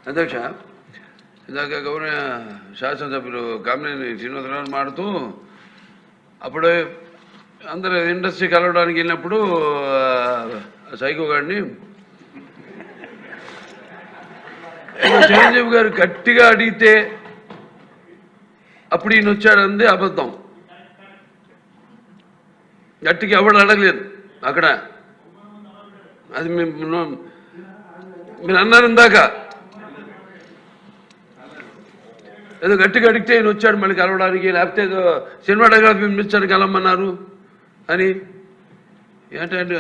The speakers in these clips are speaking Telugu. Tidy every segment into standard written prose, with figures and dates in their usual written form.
అధ్యక్ష, ఇందాక గౌరవ శాసనసభ్యులు కామినేని శ్రీనివాసరావు మాడుతూ అప్పుడు అందరూ ఇండస్ట్రీ కలవడానికి వెళ్ళినప్పుడు సైకో గారిని చిరంజీవి గారు గట్టిగా అడిగితే అప్పుడు ఈయన వచ్చాడంది అబద్ధం. గట్టిగా ఎవడు అడగలేదు అక్కడ. అది మీరు అన్నారు ఇందాక, ఏదో గట్టిగా అడిగితే ఈయన వచ్చాడు మళ్ళీ కలవడానికి, లేకపోతే ఏదో సినిమాటోగ్రఫీ మినిస్టర్ కలవమన్నారు అని. ఏంటంటే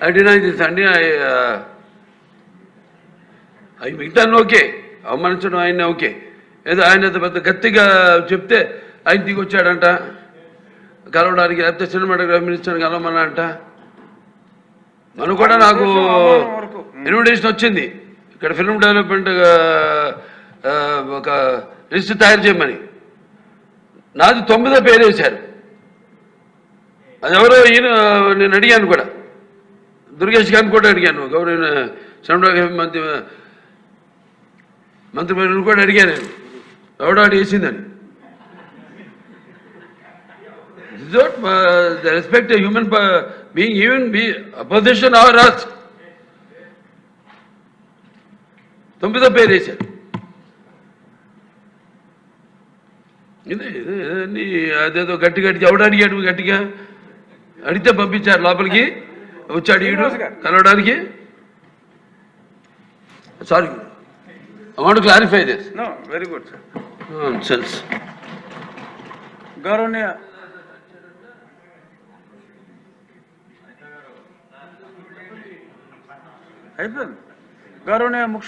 అడినా అండి అవి మిగతాను ఓకే, అవమానించడం ఆయన ఓకే. ఏదో ఆయన పెద్ద గట్టిగా చెప్తే ఆయన దిగి వచ్చాడంట కలవడానికి, లేకపోతే సినిమాటోగ్రఫీ మినిస్టర్ కలవమన్నా అంట. మనం కూడా నాకు ఇన్విటేషన్ వచ్చింది ఇక్కడ ఫిల్మ్ డెవలప్మెంట్ ఒక లిస్ట్ తయారు చేయమని. నాది 9వ పేరు వేశారు. అది ఎవరో ఈయన నేను అడిగాను కూడా, దుర్గేష్ గారిని కూడా అడిగాను, గౌరవ సినిమాటోగ్రఫీ మంత్రి కూడా అడిగాను నేను, ఎవడో అడిగేసిందని. The respect a human being, even be opposition or us. 9వ పేరు వేశారు. ఇది అదేదో గట్టిగా ఎవడు అడిగాడు, గట్టిగా అడిగితే పంపించారు లోపలికి, వచ్చాడు ఈడు కలవడానికి. Sorry, I want to clarify this. No, very good, sir. Nonsense. గౌరవనీయ అయిపోయింది. గౌరవనీయ ముఖ్య